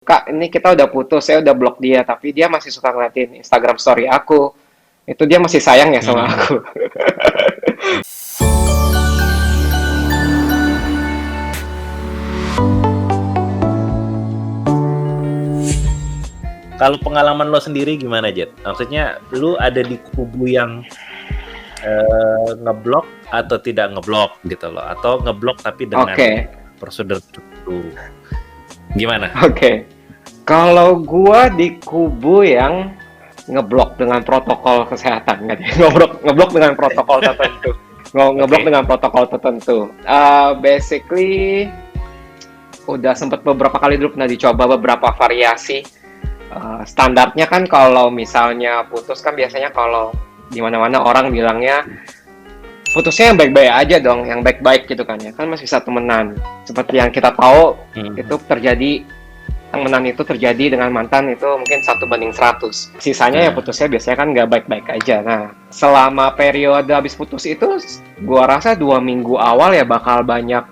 Kak, ini kita udah putus, saya udah blok dia, tapi dia masih suka ngeliatin Instagram story aku. Itu dia masih sayang ya sama Mhm. aku. Kalau pengalaman lo sendiri gimana, Jet? Maksudnya lu ada di kubu yang ngeblok atau tidak ngeblok gitu loh, atau ngeblok tapi dengan Oke, prosedur tertentu. Gimana? oke. Kalau gua di kubu yang ngeblok dengan protokol kesehatan, nggak deh. Ngeblok dengan protokol tertentu. Ngeblok Oke. dengan protokol tertentu. Basically, udah sempet beberapa kali dulu pernah dicoba beberapa variasi. Standarnya kan kalau misalnya putus kan biasanya kalau di mana-mana orang bilangnya putusnya yang baik-baik aja dong, yang baik-baik gitu kan ya, kan masih bisa temenan. Seperti yang kita tahu itu Mhm. terjadi, temenan itu terjadi dengan mantan itu mungkin 1 banding 100. Sisanya ya Nah, putusnya biasanya kan nggak baik-baik aja. Nah, selama periode habis putus itu, gua rasa 2 minggu awal ya bakal banyak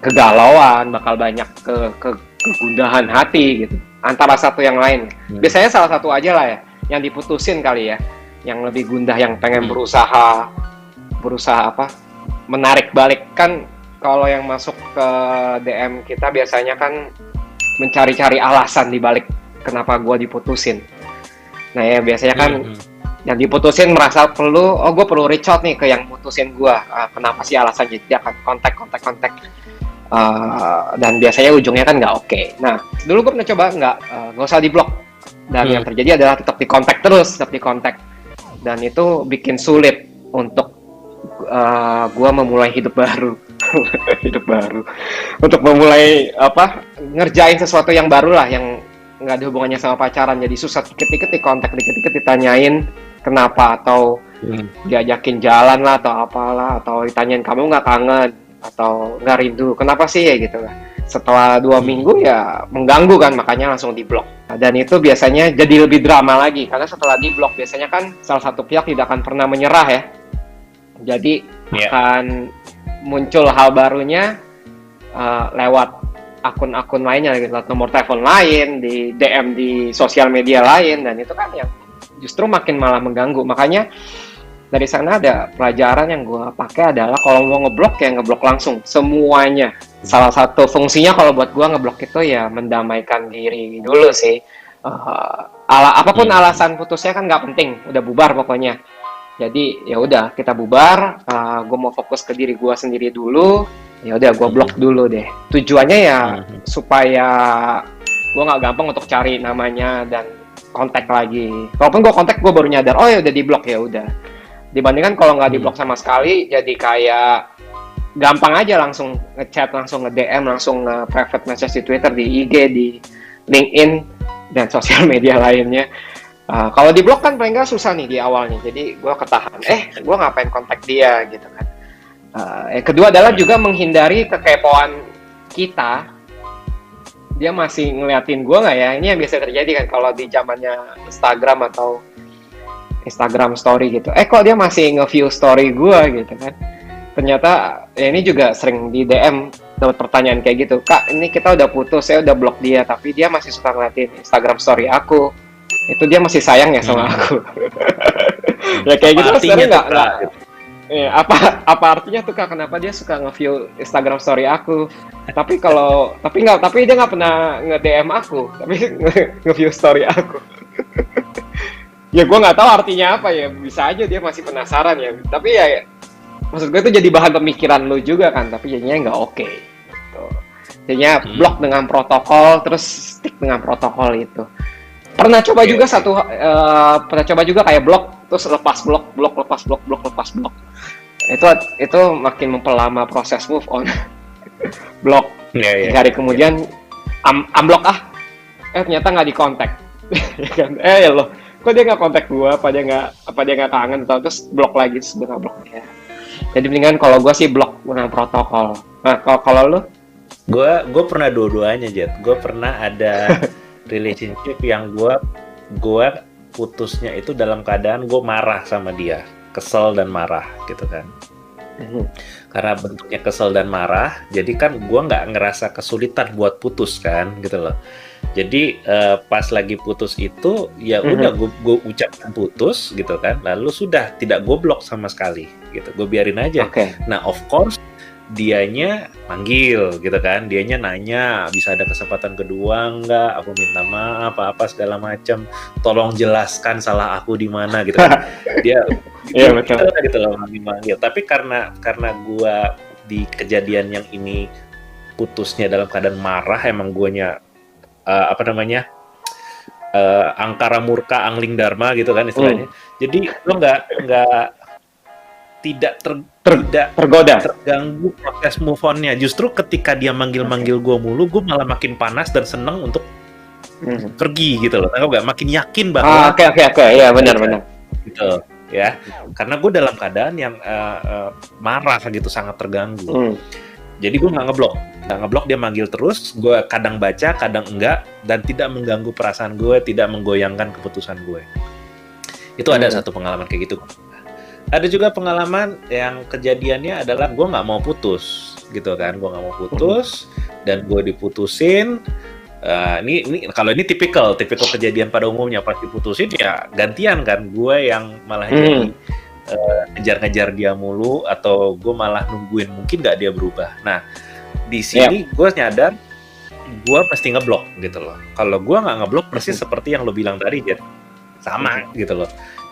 kegalauan, bakal banyak kegundahan hati gitu. Antara satu yang lain. mhm, Biasanya salah satu aja lah ya, yang diputusin kali ya, yang lebih gundah, yang pengen mhm, berusaha berusaha apa menarik balik kan. Kalau yang masuk ke DM kita biasanya kan mencari-cari alasan di balik kenapa gue diputusin. Nah ya biasanya kan mhm, yang diputusin merasa perlu, oh gue perlu reach out nih ke yang putusin gue. Kenapa sih alasan, jadi dia akan kontak. Dan biasanya ujungnya kan nggak oke. Nah dulu gue pernah coba nggak usah diblok, dan yang mhm. terjadi adalah tetap dikontak terus, tetap dikontak, dan itu bikin sulit untuk gue memulai hidup baru. Hidup baru untuk memulai ngerjain sesuatu yang baru lah, yang nggak ada hubungannya sama pacaran. Jadi susah, dikit-dikit dikontak, dikit-dikit ditanyain kenapa, atau Mhm. diajakin jalan lah, atau apalah, atau ditanyain kamu nggak kangen atau nggak rindu, kenapa sih ya gitu lah. Setelah 2 minggu Mhm. ya mengganggu kan, makanya langsung diblok. Dan itu biasanya jadi lebih drama lagi, karena setelah diblok biasanya kan salah satu pihak tidak akan pernah menyerah ya. Jadi Ya. akan muncul hal barunya lewat akun-akun lainnya, lewat nomor telepon lain, di DM di sosial media lain, dan itu kan yang justru makin malah mengganggu. Makanya dari sana ada pelajaran yang gue pakai adalah kalau mau ngeblok ya ngeblok langsung semuanya. Salah satu fungsinya kalau buat gue ngeblok itu ya mendamaikan diri dulu sih. Apapun Mhm. alasan putusnya kan nggak penting, udah bubar pokoknya. Jadi ya udah kita bubar, gue mau fokus ke diri gue sendiri dulu. Ya udah gue blok Mhm. dulu deh. Tujuannya ya Mhm. supaya gue nggak gampang untuk cari namanya dan kontak lagi. Walaupun gue kontak, gue baru nyadar, oh ya udah diblok, ya udah. Dibandingkan kalau nggak Mhm. diblok sama sekali, jadi kayak gampang aja langsung ngechat, langsung nge-DM, langsung nge-private message di Twitter, di IG, di LinkedIn, dan sosial media lainnya. Kalau di blog kan paling nggak susah nih di awalnya, jadi gue ketahan. Gue ngapain kontak dia gitu kan. Yang kedua adalah juga Mhm. menghindari kekepoan kita. Dia masih ngeliatin gue nggak ya? Ini yang biasa terjadi kan kalau di zamannya Instagram atau Instagram Story gitu. Kok dia masih nge-view story gue gitu kan? Ternyata ya ini juga sering di DM dapat pertanyaan kayak gitu. Kak, ini kita udah putus, saya udah blok dia, tapi dia masih suka ngeliatin Instagram Story aku. Itu dia masih sayang ya sama Mhm. aku. Mhm. Ya kayak Apa gitu kan artinya sebenarnya tuh, nggak Kak? Gitu. apa artinya tuh Kak, kenapa dia suka nge-view Instagram story aku, tapi dia nggak pernah nge-DM aku, tapi nge-view story aku. Ya gue nggak tahu artinya apa ya, bisa aja dia masih penasaran ya, tapi ya maksud gue itu jadi bahan pemikiran lu juga kan, tapi jadinya nggak oke gitu. Jadinya blok Mhm. dengan protokol, terus stick dengan protokol itu. Oke, oke. Pernah coba juga kayak blok terus lepas blok, blok lepas blok, blok lepas blok. Itu makin memperlama proses move on. Blok, Iya, iya, 3 hari iya, iya. kemudian unblock, ternyata nggak dikontak. Ya kan, ya loh, kok dia nggak kontak gua, apa dia nggak kangen, atau terus blok lagi, terus gue nggak blok ya. Jadi mendingan kalau gua sih blok dengan protokol. Nah kalau lu? Gue pernah dua-duanya, Jet. Gue pernah ada relationship yang gue putusnya itu dalam keadaan gue marah sama dia, kesel dan marah gitu kan. Karena bentuknya kesel dan marah, jadi kan gue nggak ngerasa kesulitan buat putus kan gitu loh. Jadi pas lagi putus itu ya udah gue ucapkan putus gitu kan, lalu sudah tidak gue blok sama sekali gitu, gue biarin aja. Oke. Nah of course dianya manggil gitu kan, dianya nanya bisa ada kesempatan kedua nggak, aku minta maaf apa segala macam, tolong jelaskan salah aku di mana gitu kan. Dia Iya, betul. gitu loh manggil. Tapi karena gue di kejadian yang ini putusnya dalam keadaan marah, emang guanya angkara murka angling dharma gitu kan istilahnya. Jadi lo tidak tergoda. terganggu proses move on-nya. Justru ketika dia manggil-manggil gue mulu, gue malah makin panas dan seneng untuk pergi gitu loh. Tahu nggak? Makin yakin bahwa Oke, ya benar. Gitu ya. Karena gue dalam keadaan yang marah gitu, sangat terganggu. Jadi gue nggak ngeblok, dia manggil terus, gue kadang baca, kadang enggak, dan tidak mengganggu perasaan gue, tidak menggoyangkan keputusan gue. Itu ada satu pengalaman kayak gitu. Ada juga pengalaman yang kejadiannya adalah gue nggak mau putus, gitu kan, gue nggak mau putus, dan gue diputusin. Ini kalau ini tipikal kejadian pada umumnya, pas diputusin ya gantian kan, gue yang malah jadi ngejar-ngejar dia mulu, atau gue malah nungguin mungkin nggak dia berubah. Nah di sini gue nyadar gue pasti ngeblok gitu loh. Kalau gue nggak ngeblok persis seperti yang lo bilang tadi, Jet, sama gitu loh.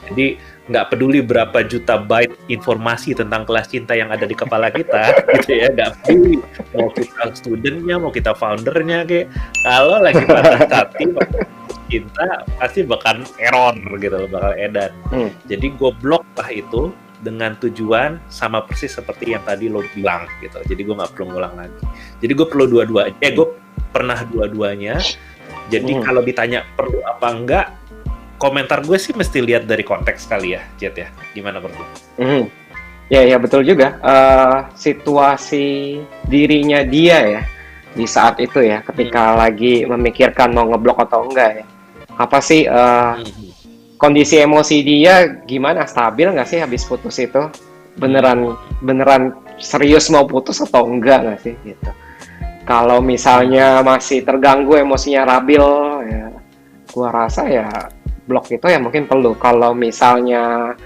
Jadi nggak peduli berapa juta byte informasi tentang kelas cinta yang ada di kepala kita gitu ya, nggak peduli mau kita studentnya, mau kita foundernya, kayak kalau lagi patah hati cinta pasti bakal error gitu loh, bakal edan. Jadi gue blok lah itu dengan tujuan sama persis seperti yang tadi lo bilang gitu. Jadi gue nggak perlu ngulang lagi. Jadi gue perlu gue pernah dua-duanya. Jadi kalau ditanya perlu apa enggak, komentar gue sih mesti lihat dari konteks kali ya, Jet ya. Gimana berdua? Ya betul juga. Situasi dirinya dia ya di saat itu ya, ketika lagi memikirkan mau ngeblok atau enggak ya. Apa sih kondisi emosi dia gimana, stabil nggak sih habis putus itu? Beneran serius mau putus atau enggak nggak sih gitu. Kalau misalnya masih terganggu, emosinya labil ya, gua rasa ya blok itu ya mungkin perlu. Kalau misalnya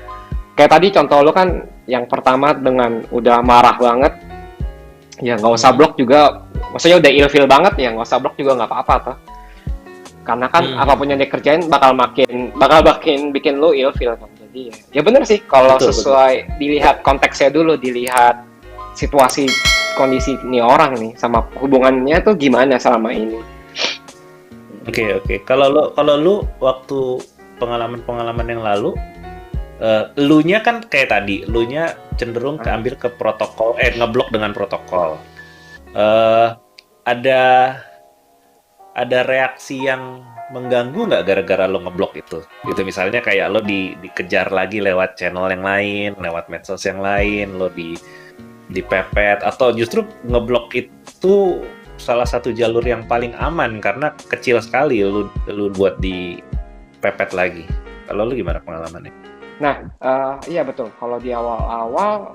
kayak tadi contoh lo kan yang pertama dengan udah marah banget, ya nggak usah blok juga, maksudnya udah ilfeel banget ya nggak usah blok juga nggak apa-apa tuh. Karena kan apapun yang dikerjain bakal makin bikin lo ilfeel kan. Jadi ya bener sih kalau sesuai dilihat konteksnya dulu, dilihat situasi kondisi ini orang nih sama hubungannya tuh gimana selama ini. Oke. Kalau lu waktu pengalaman yang lalu, lu-nya kan kayak tadi, lu-nya cenderung keambil ke protokol, ngeblok dengan protokol. Ada reaksi yang mengganggu nggak gara-gara lo ngeblok itu? Gitu misalnya kayak lo dikejar lagi lewat channel yang lain, lewat medsos yang lain, lo dipepet, atau justru ngeblok itu salah satu jalur yang paling aman karena kecil sekali lu buat dipepet lagi. Kalau lu gimana pengalamannya? Nah, iya betul. Kalau di awal-awal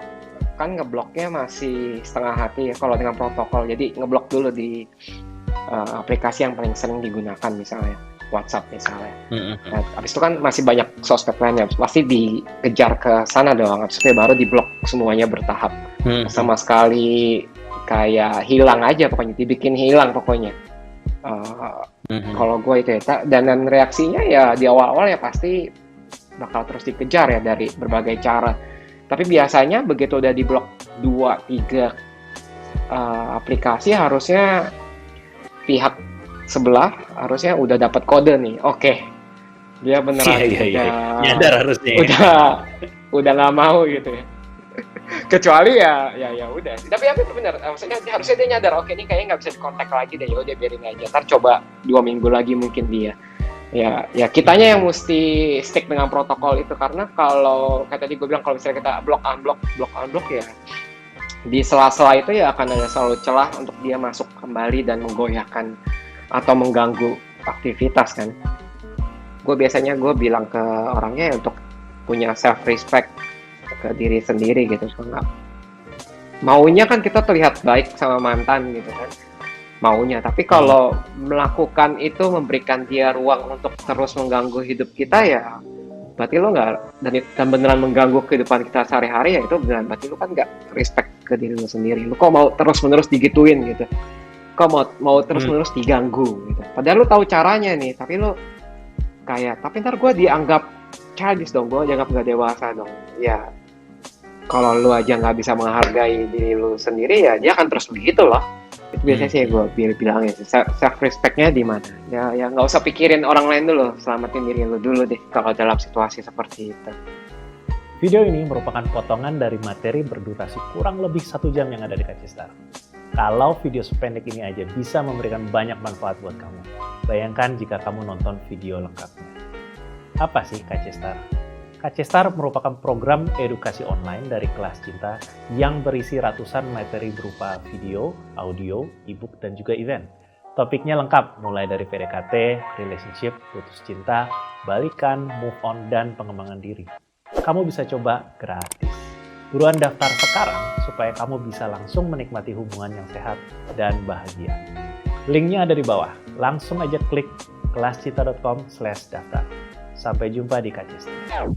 kan ngebloknya masih setengah hati ya kalau dengan protokol. Jadi ngeblok dulu di aplikasi yang paling sering digunakan, misalnya WhatsApp misalnya. Nah, habis itu kan masih banyak sosmed lainnya, pasti dikejar ke sana doang. Habis itu baru diblok semuanya bertahap. Sama sekali kayak hilang aja pokoknya, dibikin hilang pokoknya. Kalau gue itu ya, dan reaksinya ya di awal-awal ya pasti bakal terus dikejar ya dari berbagai cara. Tapi biasanya begitu udah diblok 2-3 aplikasi, harusnya pihak sebelah harusnya udah dapat kode nih. Oke. Dia beneran nyadar harusnya. Udah nggak mau gitu ya. Kecuali ya udah. Tapi itu benar. Maksudnya harusnya dia nyadar, oke ini kayaknya nggak bisa dikontak lagi deh. Ya udah biarin aja. Ntar coba 2 minggu lagi mungkin dia. Ya kitanya yang mesti stick dengan protokol itu, karena kalau kayak tadi gue bilang, kalau misalnya kita blok unblock ya di sela-sela itu ya akan ada selalu celah untuk dia masuk kembali dan menggoyahkan atau mengganggu aktivitas kan. Gue biasanya bilang ke orangnya untuk punya self respect ke diri sendiri gitu. Nggak maunya kan kita terlihat baik sama mantan gitu kan. maunya. Tapi kalau melakukan itu memberikan dia ruang untuk terus mengganggu hidup kita ya, berarti lo nggak dan beneran mengganggu kehidupan kita sehari-hari ya itu beneran berarti lo kan nggak respect ke diri lo sendiri. Lo kok mau terus-menerus digituin gitu? Kok mau terus-menerus diganggu gitu? Padahal lo tahu caranya nih, tapi lo kayak tapi ntar gue dianggap childish dong, gue dianggap nggak dewasa dong. Ya kalau lo aja nggak bisa menghargai diri lo sendiri ya dia akan terus begitu loh. Itu biasanya sih gue bilangnya self respectnya di mana ya nggak usah pikirin orang lain dulu, selamatin diri lo dulu deh kalau dalam situasi seperti itu. Video ini merupakan potongan dari materi berdurasi kurang lebih 1 jam yang ada di Kacistar. Kalau video sependek ini aja bisa memberikan banyak manfaat buat kamu, bayangkan jika kamu nonton video lengkapnya. Apa sih Kacistar? Kacistar merupakan program edukasi online dari Kelas Cinta yang berisi ratusan materi berupa video, audio, e-book, dan juga event. Topiknya lengkap, mulai dari PDKT, relationship, putus cinta, balikan, move on, dan pengembangan diri. Kamu bisa coba gratis. Buruan daftar sekarang supaya kamu bisa langsung menikmati hubungan yang sehat dan bahagia. Linknya ada di bawah. Langsung aja klik kelascinta.com/daftar. Sampai jumpa di Kacistar.